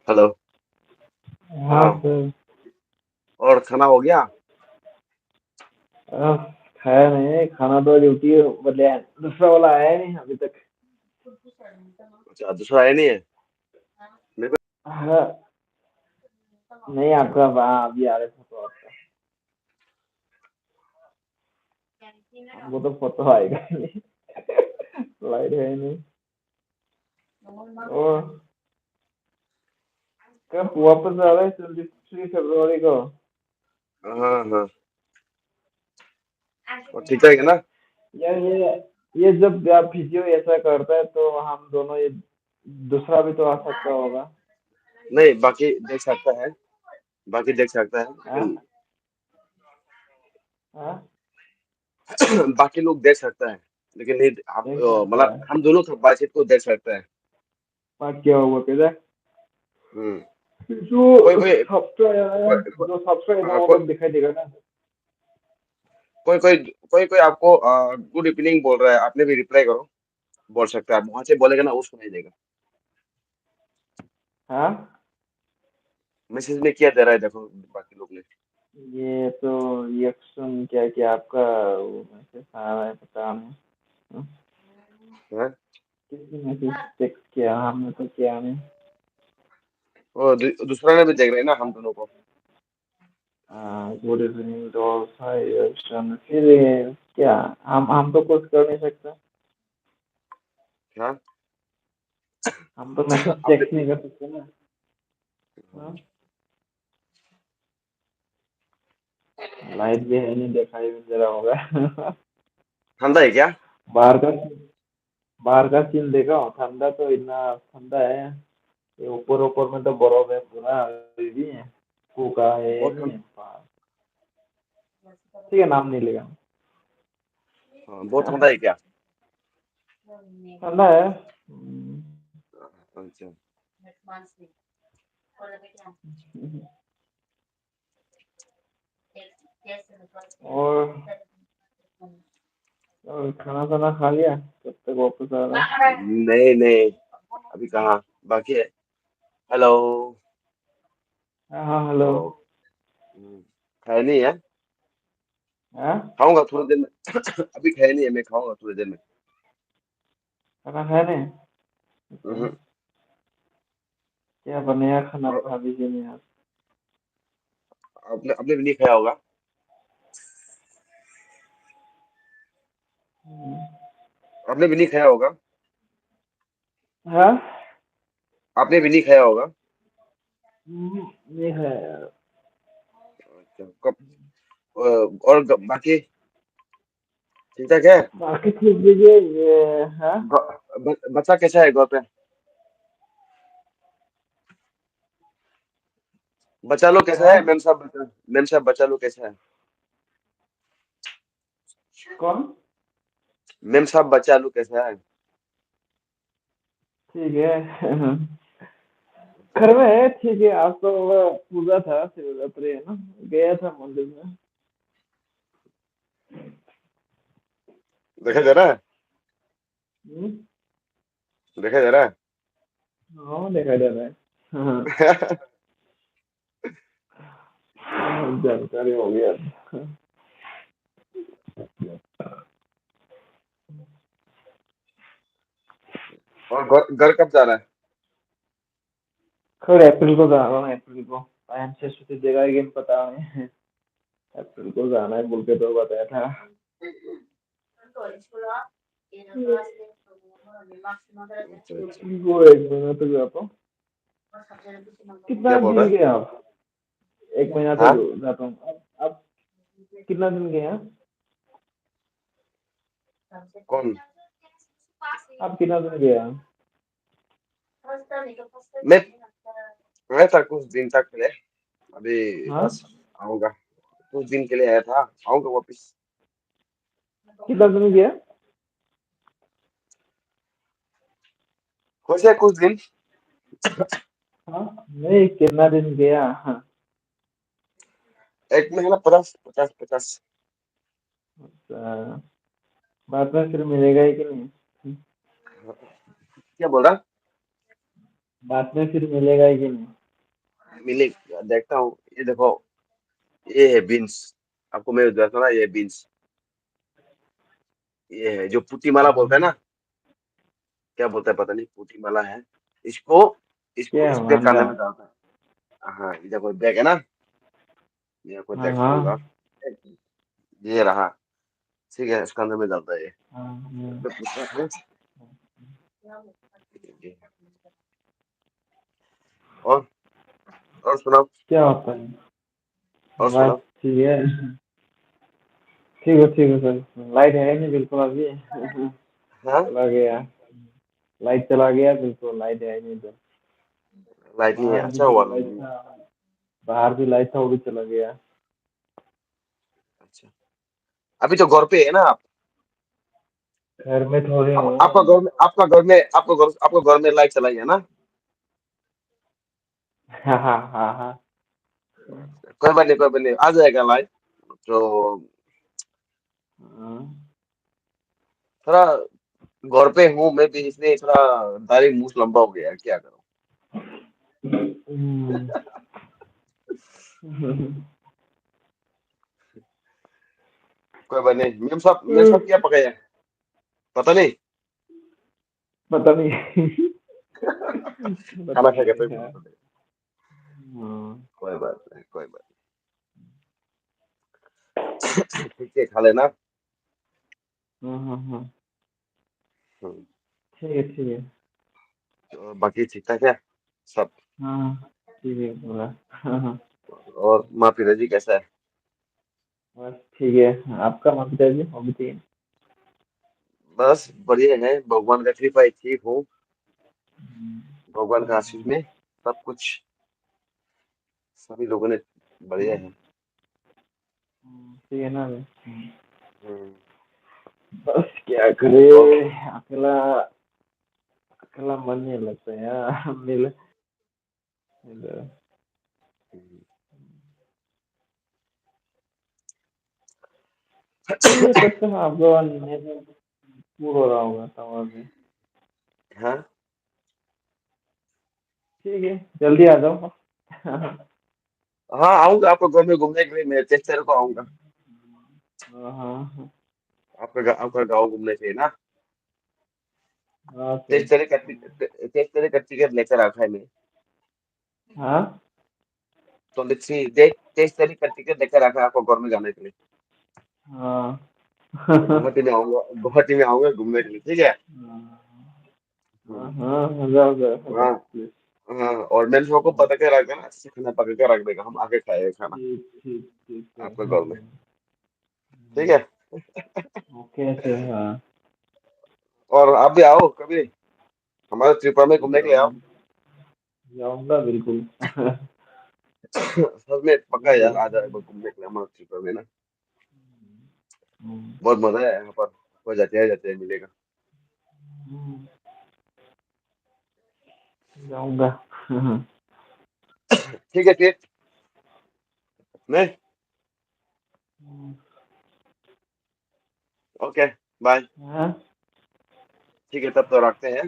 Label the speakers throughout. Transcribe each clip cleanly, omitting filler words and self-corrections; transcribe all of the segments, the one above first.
Speaker 1: Hello.
Speaker 2: हाँ
Speaker 1: हाँ।
Speaker 2: Sir.
Speaker 1: और खाना हो गया?
Speaker 2: हाँ, खाया नहीं, खाना तो ड्यूटी बदले दूसरा वाला आया ही नहीं अभी तक।
Speaker 1: अच्छा, दूसरा आया नहीं है मेरे
Speaker 2: हाँ, नहीं आपका वहाँ अभी आ रहे फोटो आपका। हमको तो फोटो आएगा ही नहीं। स्लाइड है ही नहीं। और कब वापस आ रहे हैं 23 फरवरी को?
Speaker 1: को। हाँ हाँ। और ठीक है ना?
Speaker 2: यार ये जब आप फिजियो ऐसा करता है तो हम दोनों ये दूसरा भी तो आ सकता होगा।
Speaker 1: नहीं, बाकी देख सकता है। बाकी देख सकता है
Speaker 2: हाँ
Speaker 1: लेकिन
Speaker 2: हाँ,
Speaker 1: बाकी लोग देख सकता है लेकिन नहीं आप
Speaker 2: देख सकता
Speaker 1: मतलब
Speaker 2: है।
Speaker 1: हम दोनों का बातचीत को देख सकता है।
Speaker 2: बात क्या हुआ पहले?
Speaker 1: हम्म।
Speaker 2: जो
Speaker 1: कोई कोई
Speaker 2: सॉफ्टवेयर है,
Speaker 1: कोई कोई
Speaker 2: जो सॉफ्टवेयर है
Speaker 1: हाँ,
Speaker 2: वो
Speaker 1: कोई
Speaker 2: तब दिखाई देगा ना।
Speaker 1: कोई कोई कोई कोई आपको गुड इवनिंग बोल रहा है, आपने भी रिप्लाई करो। बोल सकते हैं आप, वहां से बोलेगा ना वो सुनाई देगा।
Speaker 2: हाँ,
Speaker 1: मैसेज में क्या दे रहा है देखो बाकी लोग ने।
Speaker 2: ये तो रिएक्शन क्या क्या आपका वो मैसेज आ रहा है पता नहीं। हाँ,
Speaker 1: हाँ?
Speaker 2: किसी मैसेज टेक्स्ट किया हमने तो किया नहीं।
Speaker 1: और दूसरा ने भी देख रहे हैं ना हम दोनों को।
Speaker 2: गुड इवनिंग दोस्त, हाय रिएक्शन फिर ये क्या? हम तो कुछ कर नहीं सकते।
Speaker 1: हाँ।
Speaker 2: हम तो मैसेज
Speaker 1: आपने
Speaker 2: चेक नहीं कर सकते ना। हाँ, लाइट भी है नहीं, दिखाई भी दे रहा होगा।
Speaker 1: ठंडा है क्या?
Speaker 2: बाहर का बाहर का सीन देखा हो, ठंडा तो इतना ठंडा है। ये ऊपर ऊपर में तो बर्फ है पूरा अभी भी है। फूका है
Speaker 1: बहुत
Speaker 2: नहीं
Speaker 1: ठंड।
Speaker 2: है ठीक है, नाम नहीं लेगा।
Speaker 1: हाँ, बहुत ठंडा है क्या?
Speaker 2: ठंडा है।
Speaker 1: अच्छा।
Speaker 2: और खाना खाना खा लिया? कब तक वापस आ रहा है?
Speaker 1: नहीं नहीं, अभी कहाँ, बाकी है। हेलो।
Speaker 2: हाँ हाँ, हेलो।
Speaker 1: ओ। खाया नहीं है?
Speaker 2: हाँ,
Speaker 1: खाऊंगा थोड़ी देर में। अभी खाया नहीं है, मैं खाऊंगा थोड़ी देर में।
Speaker 2: खाना खाया नहीं? अच्छा,
Speaker 1: हम्म।
Speaker 2: क्या बनाया खाना
Speaker 1: और
Speaker 2: भाभी जी ने आज?
Speaker 1: आपने आपने भी नहीं खाया होगा। आपने भी नहीं खाया होगा।
Speaker 2: हाँ,
Speaker 1: आपने भी नहीं खाया होगा।
Speaker 2: नहीं खाया यार।
Speaker 1: अच्छा, कब? और बाकी ठीक ठाक है?
Speaker 2: बाकी ठीक लीजिए ये। हाँ,
Speaker 1: बच्चा कैसा है घर पे? बच्चा लोग कैसा
Speaker 2: हाँ,
Speaker 1: है मेम साहब, मेम साहब बच्चा लोग कैसा है?
Speaker 2: कौन?
Speaker 1: मेम साहब बच्चा लोग कैसा है?
Speaker 2: ठीक है।
Speaker 1: अच्छा।
Speaker 2: घर में है ठीक है। आज तो वो पूजा था, शिवरात्रि है ना, गया था मंदिर में।
Speaker 1: दिखाई दे रहा है?
Speaker 2: हम्म,
Speaker 1: दिखाई दे रहा
Speaker 2: हाँ दिखाई दे रहा है। हाँ,
Speaker 1: है?
Speaker 2: जानकारी हो गया।
Speaker 1: और घर घर कब जा रहा है?
Speaker 2: खैर अप्रैल को जा रहा हूँ, अप्रैल को टाइम से छुट्टी देगा कि नहीं पता नहीं। अप्रैल को जाना है बोल के तो बताया था।
Speaker 1: अच्छा अच्छा।
Speaker 2: अप्रैल को 1 महीना तक जाता हूँ। कितना
Speaker 1: क्या बोल रहा
Speaker 2: दिन
Speaker 1: है?
Speaker 2: गए आप? 1 महीना तक
Speaker 1: हाँ।
Speaker 2: जाता हूँ। अब कितना दिन गए हैं?
Speaker 1: कौन?
Speaker 2: आप कितना दिन गए हैं?
Speaker 1: मैं आया था कुछ दिन तक के लिए। अभी
Speaker 2: हाँ,
Speaker 1: बस आऊंगा। कुछ दिन के लिए आया था, आऊंगा वापिस।
Speaker 2: कितना दिन गया?
Speaker 1: हो जाए कुछ दिन।
Speaker 2: हाँ, नहीं कितना दिन गया? हाँ,
Speaker 1: एक महीना, 50 50 50।
Speaker 2: अच्छा, बाद में फिर मिलेगा ही कि नहीं?
Speaker 1: क्या बोल रहा?
Speaker 2: बाद में फिर मिलेगा ही कि नहीं?
Speaker 1: मिले, देखता हूँ। ये देखो, ये है बीन्स। आपको मैं बताता हूँ ना, ये बीन्स, ये है जो पुटी माला बोलते हैं
Speaker 2: हम्म,
Speaker 1: ना, क्या बोलता है पता नहीं, पुटी माला है। इसको इसको
Speaker 2: क्या
Speaker 1: इस पे
Speaker 2: मांगा?
Speaker 1: कांधे में डालता है। हाँ, इधर कोई बैग है ना, ये कोई
Speaker 2: हाँ
Speaker 1: बैग
Speaker 2: हाँ
Speaker 1: छोड़ूंगा। ये रहा। ठीक है, इसके अंदर में डालता है ये।
Speaker 2: हाँ हाँ।
Speaker 1: तो पूछना है। और और सुनाओ।
Speaker 2: क्या होता है?
Speaker 1: और
Speaker 2: बस
Speaker 1: सुनाओ।
Speaker 2: ठीक है। ठीक है सर, लाइट है नहीं बिल्कुल अभी।
Speaker 1: हाँ,
Speaker 2: चला गया। लाइट चला गया बिल्कुल, लाइट है नहीं तो।
Speaker 1: लाइट नहीं है,
Speaker 2: बाहर भी
Speaker 1: अच्छा
Speaker 2: जो
Speaker 1: हुआ।
Speaker 2: लाइट था, बाहर भी लाइट था वो भी चला गया।
Speaker 1: अच्छा, अभी तो घर पे है ना आप?
Speaker 2: घर में थोड़े
Speaker 1: आप
Speaker 2: हूँ।
Speaker 1: आपका घर में लाइट चलाई है ना?
Speaker 2: हाँ हाँ हाँ हाँ।
Speaker 1: कोई बात नहीं, कोई बात नहीं, आ जाएगा लाइट। तो
Speaker 2: हाँ।
Speaker 1: थोड़ा घर पे हूँ मैं भी, इसलिए थोड़ा दाढ़ी मूछ लंबा हो गया है, क्या करूँ।
Speaker 2: हम्म।
Speaker 1: कोई बात नहीं। मेम साहब क्या पकाया है? पता नहीं।
Speaker 2: पता नहीं।
Speaker 1: खाना
Speaker 2: पता
Speaker 1: खा के
Speaker 2: नहीं
Speaker 1: तो
Speaker 2: है।
Speaker 1: पता नहीं।
Speaker 2: हाँ
Speaker 1: कोई बात नहीं, कोई बात नहीं। ठीक है, खा लेना।
Speaker 2: हाँ हाँ हाँ।
Speaker 1: हम्म,
Speaker 2: ठीक है।
Speaker 1: तो बाकी ठीक ठाक है सब।
Speaker 2: हाँ ठीक है पूरा। हाँ हाँ।
Speaker 1: और माँ पिताजी कैसा है?
Speaker 2: बस ठीक है, आपका माता पिताजी वो भी ठीक है?
Speaker 1: बस बढ़िया है, भगवान का कृपा है, ठीक हूँ।
Speaker 2: हम्म,
Speaker 1: भगवान का आशीष में सब कुछ, सभी लोगों ने बढ़िया है।
Speaker 2: ठीक है ना।
Speaker 1: हम्म,
Speaker 2: बस क्या करे,
Speaker 1: तो
Speaker 2: अकेला अकेला मन नहीं लगता यार। मिल ठीक है तब तक आपको नेट पूरा हो रहा होगा टावर में।
Speaker 1: हाँ
Speaker 2: ठीक है, जल्दी आ जाओ। हाँ
Speaker 1: हाँ, आऊंगा आपको घर में घूमने के लिए, मैं 23 तारीख को आऊंगा।
Speaker 2: हाँ
Speaker 1: आपका गाँव घूमने के लिए ना।
Speaker 2: हाँ सर।
Speaker 1: 23 तारीख का टिकट लेकर रखा है मैं।
Speaker 2: हाँ
Speaker 1: तो लिट्सी 23 तारीख का टिकट लेकर रखा है आपको घर में जाने के लिए।
Speaker 2: हाँ।
Speaker 1: तो गुवाहाटी में आऊंगा घूमने के लिए, ठीक है।
Speaker 2: हाँ
Speaker 1: हम्म,
Speaker 2: हाँ, जाओ जाओ
Speaker 1: हाँ
Speaker 2: जाओ please।
Speaker 1: हाँ, और मैं सबको पता क्या रख देना, अच्छे से खाना पका के रख देगा, हम आके खाएंगे खाना
Speaker 2: ठीक सर,
Speaker 1: आपके
Speaker 2: हाँ
Speaker 1: घर में, ठीक है।
Speaker 2: ओके सर, हाँ।
Speaker 1: और आप भी आओ कभी हमारे त्रिपुरा में घूमने के लिए आओ।
Speaker 2: जाऊँ जाऊँगा बिल्कुल।
Speaker 1: सच में पक्का यार, आ जाए घूमने के लिए हमारे त्रिपुरा में ना। बहुत मजा है यहाँ पर, हो जाते हैं मिलेगा।
Speaker 2: जाऊँगा।
Speaker 1: ठीक है फिर, नहीं, ओके, बाय।
Speaker 2: हाँ।
Speaker 1: ठीक है, तब तो रखते हैं।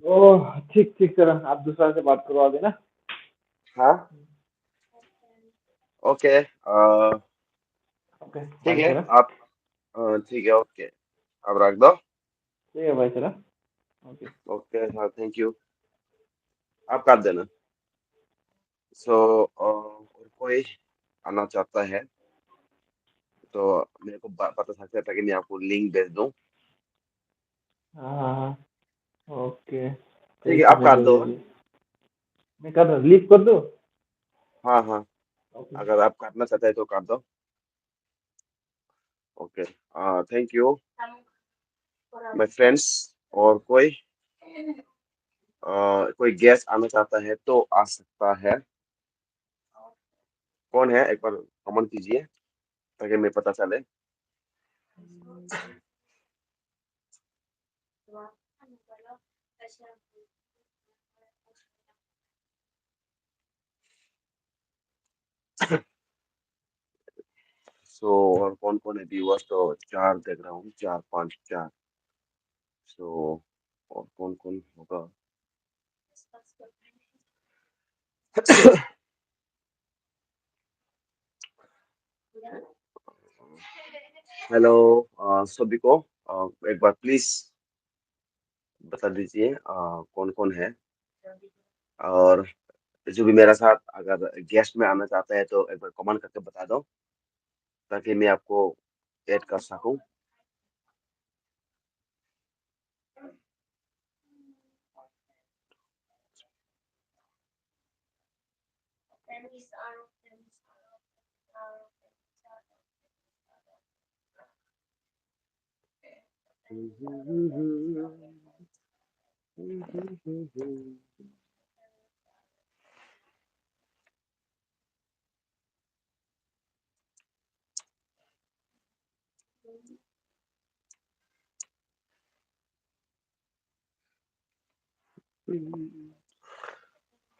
Speaker 2: ओह ठीक सर, आप दूसरा से बात करो अभी ना।
Speaker 1: हाँ, ओके,
Speaker 2: ओके
Speaker 1: ठीक
Speaker 2: बाय
Speaker 1: है
Speaker 2: सर।
Speaker 1: आप, ठीक है, ओके, अब रख दो।
Speaker 2: ठीक है भाई सर। ओके।
Speaker 1: ओके, हाँ, थैंक यू। आप काट देना। सो और कोई आना चाहता है तो मेरे को बता सकते हैं, ताकि मैं आपको लिंक भेज दूँ।
Speaker 2: हाँ हाँ हाँ, ओके।
Speaker 1: ठीक है,
Speaker 2: कैसे
Speaker 1: आप काट
Speaker 2: भेजो
Speaker 1: दो।
Speaker 2: भेजिए। मैं कर रहा लीव कर दूँ।
Speaker 1: हाँ हाँ,
Speaker 2: ओके।
Speaker 1: अगर आप काटना चाहते हैं तो काट दो। Okay, thank you my friends. और कोई गेस्ट आना चाहता है तो आ सकता है। कौन है, एक बार कमेंट कीजिए ताकि मैं पता चले। सो और कौन कौन है व्यूअर्स, तो चार देख रहा हूँ, चार पाँच चार। सो और कौन-कौन होगा? हेलो सभी को एक बार प्लीज़ बता दीजिए कौन-कौन है? और जो भी मेरे साथ अगर गेस्ट में आना चाहता है तो एक बार कमेंट करके बता दो, ताकि मैं आपको ऐड कर सकूँ।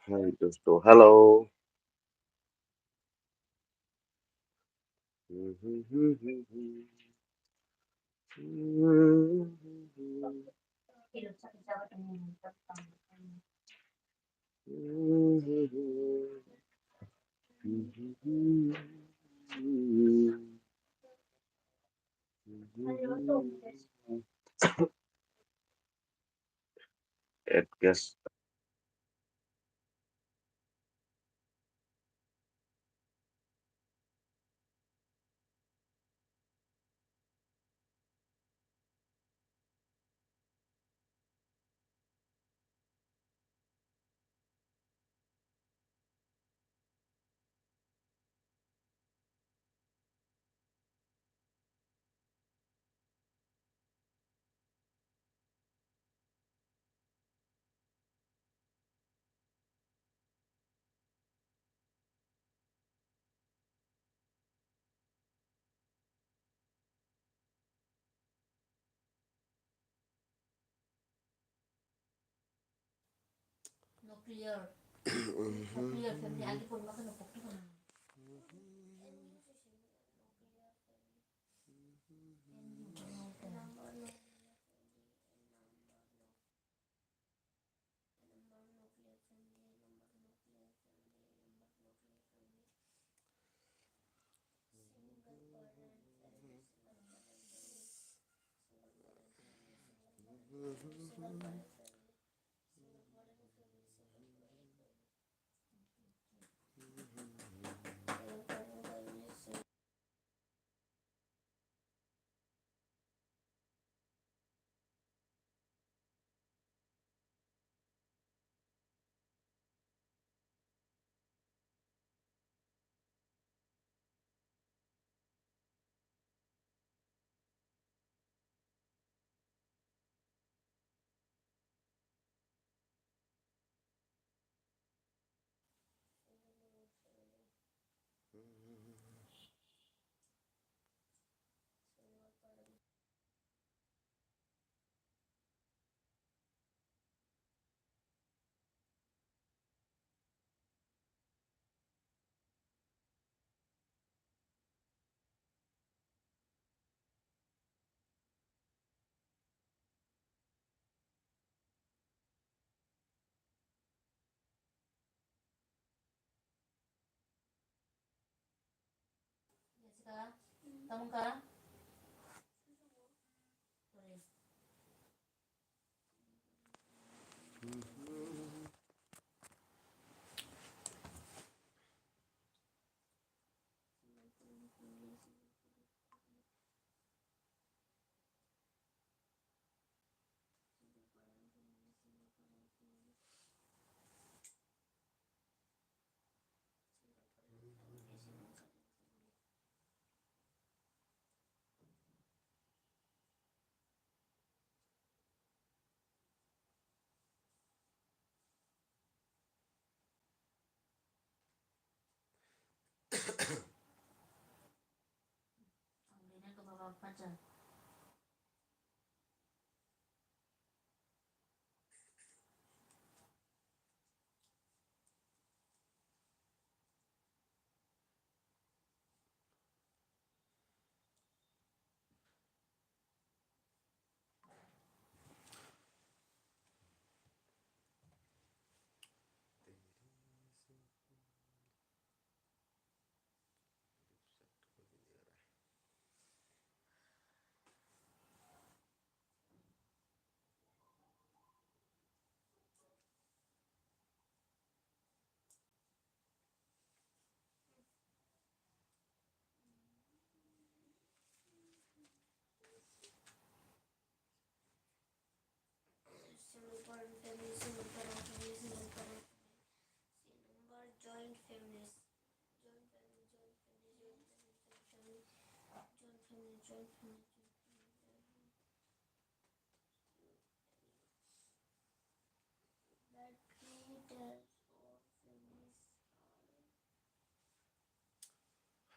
Speaker 1: हाय दोस्तों, hello. Add guest.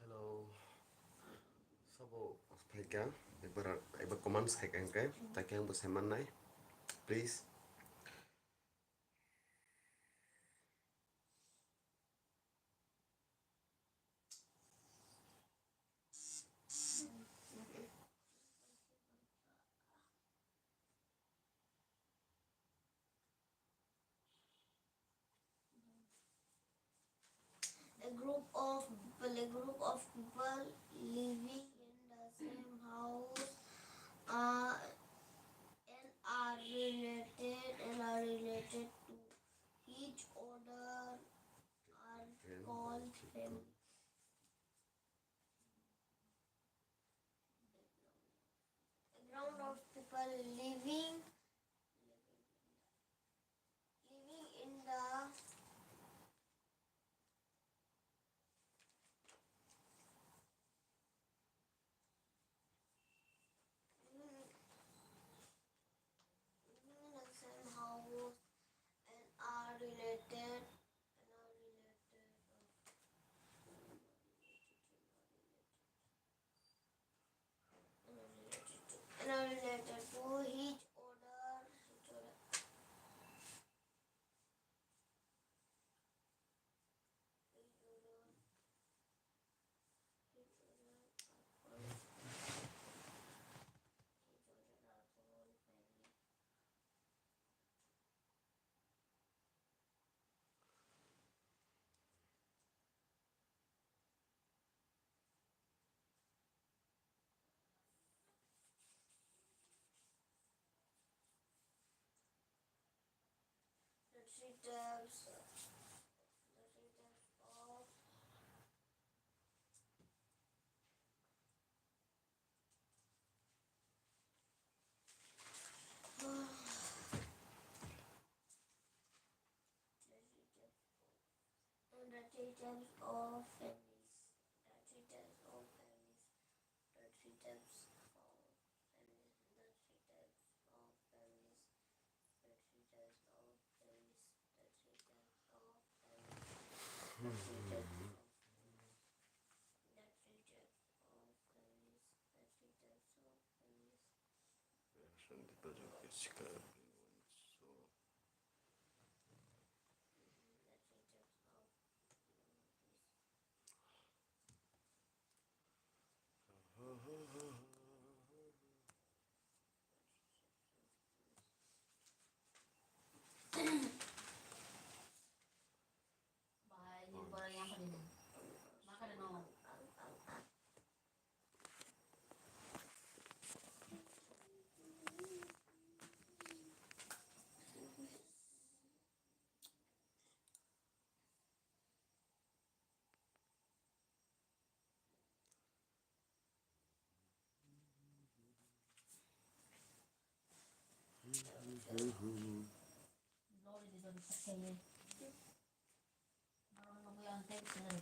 Speaker 1: Hello, Sabo Spike, iba comments kay kangke, takang beseman nai, please.
Speaker 3: A group of people living in the same house uh, and are related to each other are called family. A group of people living in the same house and are related and are related to each other. The three types of the three types of families. The three types of families. The three types of families. The three types of families. The three types of families. The three types of families. The three types of families. The three types of families. The three types of families. The three types of
Speaker 4: Bahay niyo barang yang kanina. Maka na no. Lori di doon sa kanya. Naroon mo yung text na.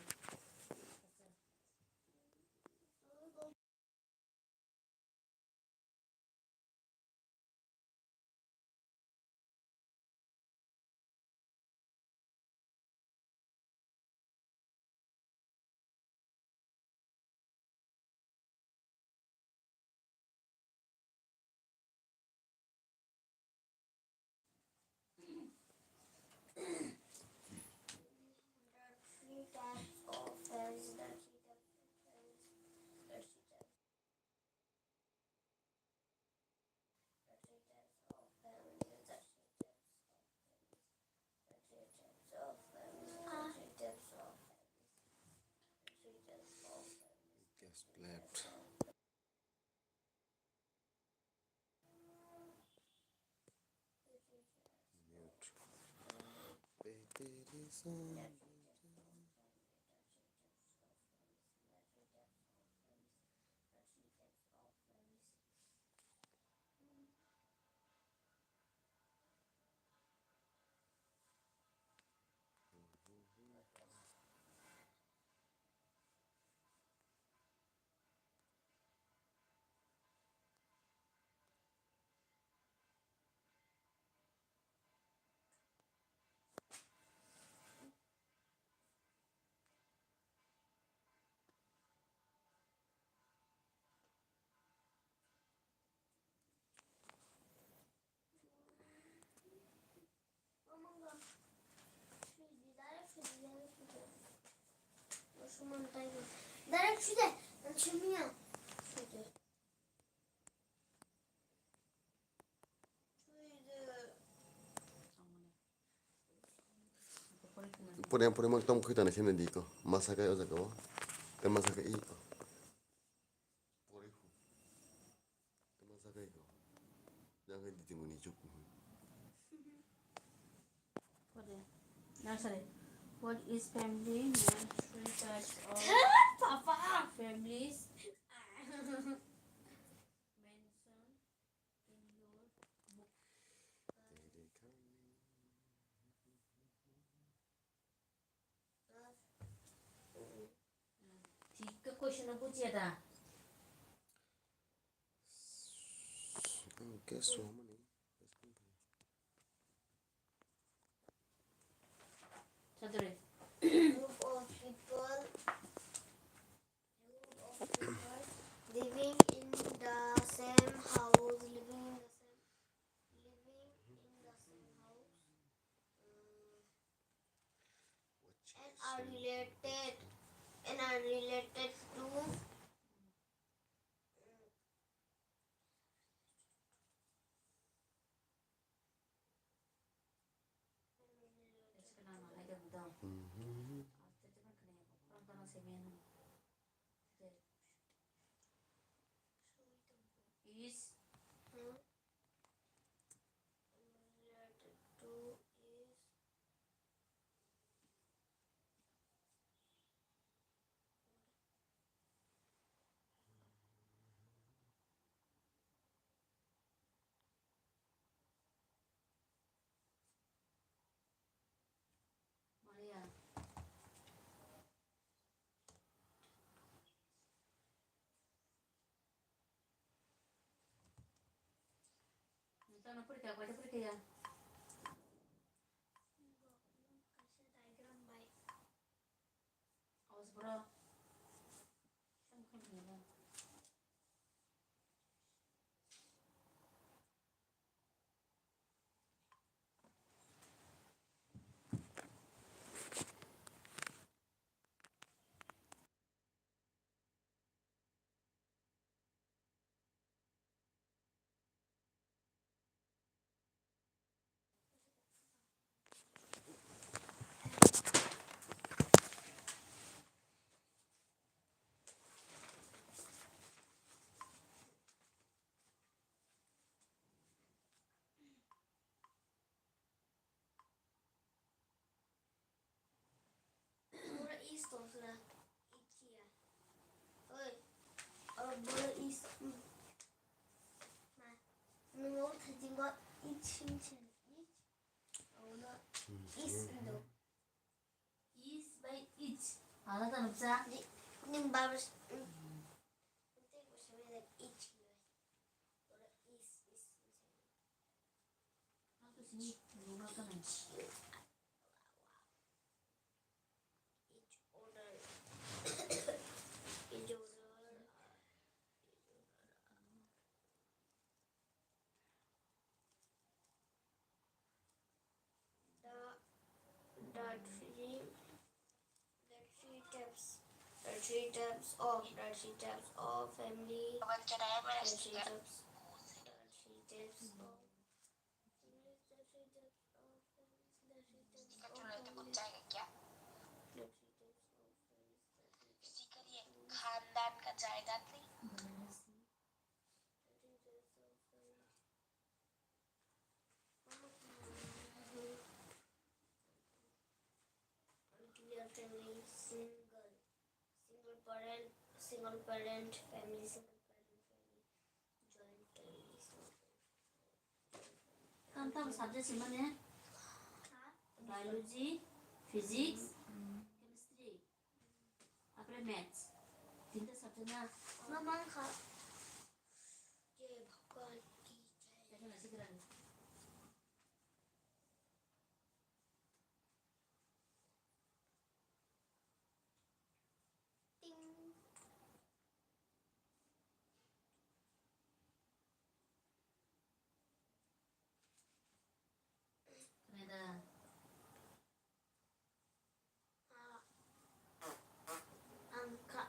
Speaker 3: three types of families. The three types of families. The three types. The three types of families. The three types of families. The three types of families. The three types of families. The three types of families.
Speaker 1: Guess left. Mute. Baby, song.
Speaker 3: 주대. 난 주미야. 주대.
Speaker 1: Purem mag tom kita na sini di ko. Masa kayo sa ko. Masa kayo ko. Purihu. Masa kayo ko. Jangan ditimuni cuk.
Speaker 4: Nursery. What is family? Name three types of
Speaker 3: Papa.
Speaker 4: families. Mention in your book. ठीक का question पूछिए था
Speaker 1: Guess so many.
Speaker 4: चतुरे
Speaker 3: Group of people living in the same house, and are related to
Speaker 4: इसका नाम है क्या बताओ आज तक मैं कहीं पुराना तरह से मैं is
Speaker 3: related to is
Speaker 4: Maria kita nak pergi apa aja pergi ya
Speaker 3: diagram by
Speaker 4: awas bro kan kan ya
Speaker 3: Bora is तो सुना इचिया ओए और bora is mà nó thật chính có ít sinh chân ít nó is đâu
Speaker 4: is by each ada kan bisa
Speaker 3: nhưng ba cái của chúng mình là ít người bora is
Speaker 4: aku sini belum kan
Speaker 3: each order each order the three types of family the three types of
Speaker 5: खानदान का जायदाद नहीं
Speaker 3: nuclear family, single parent family, joint family.
Speaker 4: tentang subjek sih mana ya biology physics chemistry apa maths तीनটা subjeknya
Speaker 3: Mama खा ये भगवान की जय
Speaker 4: jadi nggak segera
Speaker 3: टिंग
Speaker 4: ternyata
Speaker 3: angka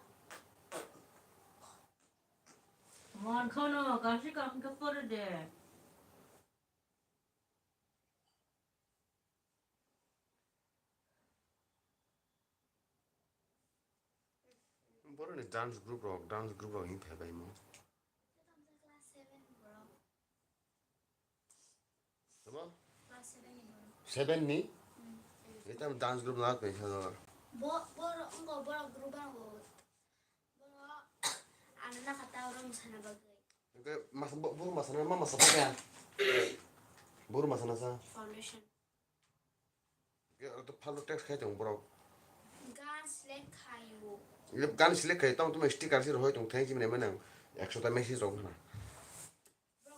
Speaker 4: खानो गांसे गांसे पर दे
Speaker 6: Boro ni dance group rock hin phe bai mo.
Speaker 3: class 7 bro.
Speaker 6: Tama?
Speaker 3: Class 7 bro.
Speaker 6: 7 ni? Kita dance group na pe sa.
Speaker 3: Boro enggak boro group boro. Boro anak kata orang sana bagai.
Speaker 6: Ke mas buru masana mama sa pa. Buru masana sa.
Speaker 3: Foundation.
Speaker 6: Ke to phalu text khai tong bro.
Speaker 3: Gan select kayu.
Speaker 6: Ye gan select khai tong tu sticker si roi tong thank you ne manang 100 ta message rong na.
Speaker 3: Bro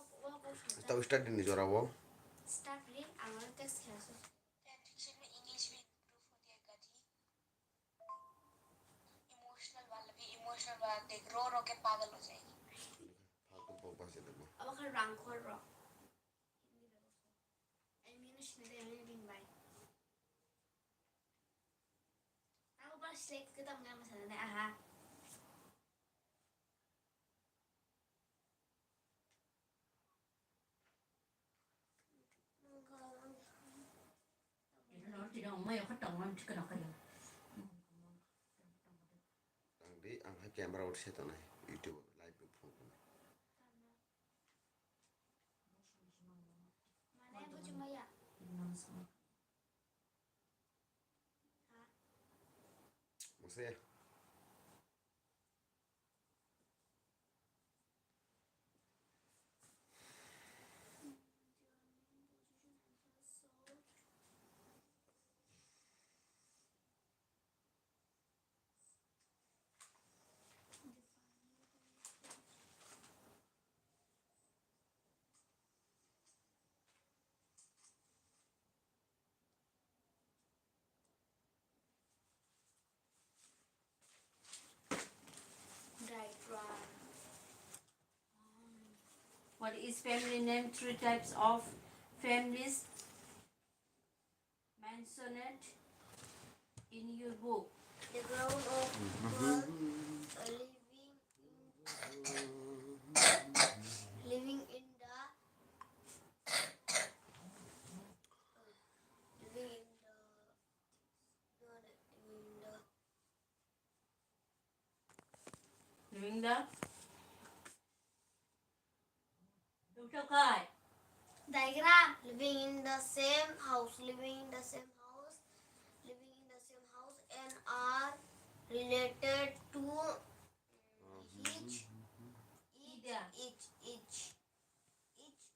Speaker 6: Ta start din ni jora wo.
Speaker 3: start read our text class.
Speaker 5: Translation में English भी improve होती है गधी emotional वाला भी emotional वाला देख रो रो के पागल हो जाएगी
Speaker 6: फालतू बोल से दे.
Speaker 3: अब kan rangkul ro. Minus nanti yang ini bimbai. Aku pas select kita mengenai masalah ini aha.
Speaker 4: nó chỉ đâu mấy phát động ăn cái nào cái gì
Speaker 6: Tang di ang ha camera out se ta nai YouTube live pe phone.
Speaker 3: Mana yang cuma ya?
Speaker 6: Mo se.
Speaker 3: Diagram.
Speaker 4: what is family name 3 types of families mentioned in your book
Speaker 3: The ground of birth, living in the
Speaker 4: living the đúng chưa coi
Speaker 3: diagram. Living in the same house, living in the same house, living in the same house, and are related to each
Speaker 4: Either.
Speaker 3: each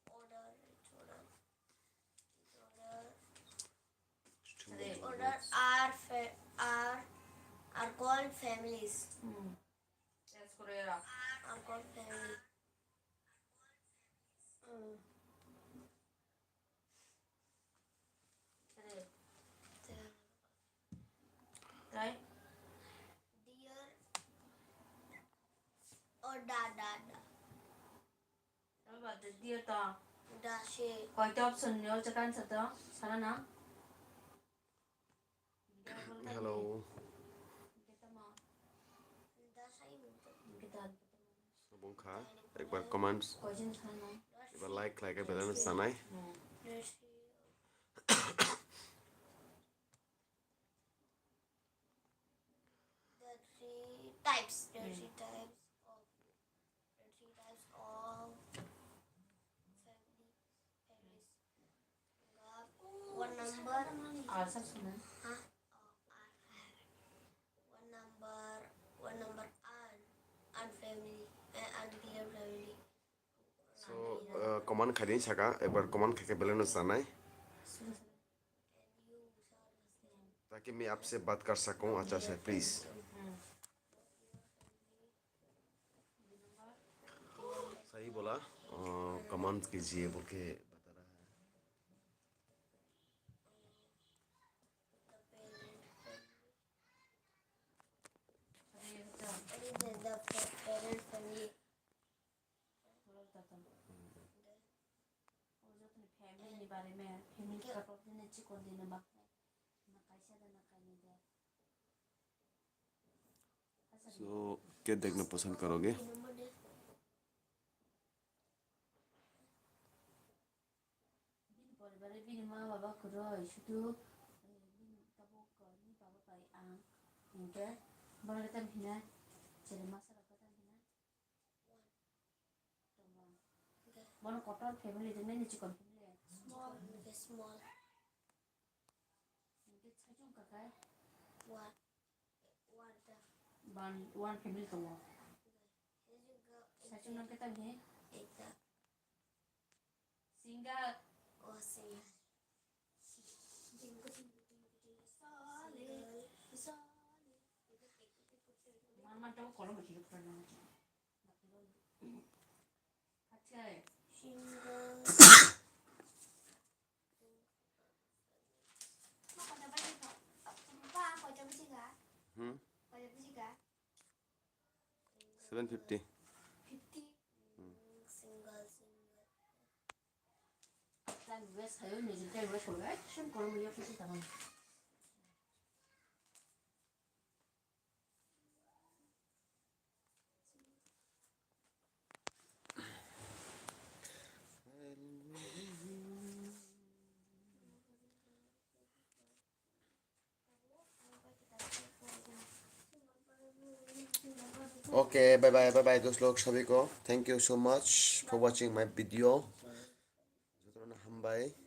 Speaker 3: order.
Speaker 4: Đây.
Speaker 3: Order are called families.
Speaker 4: Yes, correct.
Speaker 3: Are called family.
Speaker 4: Đấy.
Speaker 3: Dear or da.
Speaker 4: Nó bảo từ dia to.
Speaker 3: Da she.
Speaker 4: Coi cái option nhớ cho căn thật đó. Sao nó nắng?
Speaker 6: Hello.
Speaker 3: Da say.
Speaker 4: Kita
Speaker 6: Bong kha. एक बार comments.
Speaker 4: coi trên sao nó.
Speaker 6: एक बार like cái bell na sanai.
Speaker 3: The three types of families. One number.
Speaker 4: Sắp xuống đấy.
Speaker 3: Huh? One number and family and clear family.
Speaker 6: So comment khadin saka एक बार comment के bell na sanai. ताकि मैं आपसे बात कर सकूं अच्छा से प्लीज. सही बोला. कमेंट कीजिए बोल के बता रहा है.
Speaker 3: The parent family.
Speaker 4: फैमिली बारे में फैमिली का टॉपिक ने चिको देने बाकी ना कैसे देना कहीं दे
Speaker 6: So क्या देखना पसंद करोगे?
Speaker 4: sudu tabo ko ni baba pai ang ingke bang kita hina jadi masalah kata hina bang kotor family jadi ni cikon family
Speaker 3: Small. Okay, small.
Speaker 4: ingke sajung kakai
Speaker 3: What? What the?
Speaker 4: one family tu mo
Speaker 3: Here you go.
Speaker 4: sajung nang kita ni
Speaker 3: Ita.
Speaker 4: singa
Speaker 3: Oh, single. Jingle, jingle, jingle, jingle. Solid. Solid.
Speaker 4: man tahu kalau macam itu pernah kacau
Speaker 3: Jingle. Mak kau dapat juga? Apa? Kau dapat juga? Kau dapat juga?
Speaker 6: 750.
Speaker 3: 50. Single, single.
Speaker 4: dan wes saya ni jadi wes kalau action kalau dia pasti tangan
Speaker 6: Okay, bye bye दोस्त लोग सभी को. Thank you so much for watching my video. Hammbai.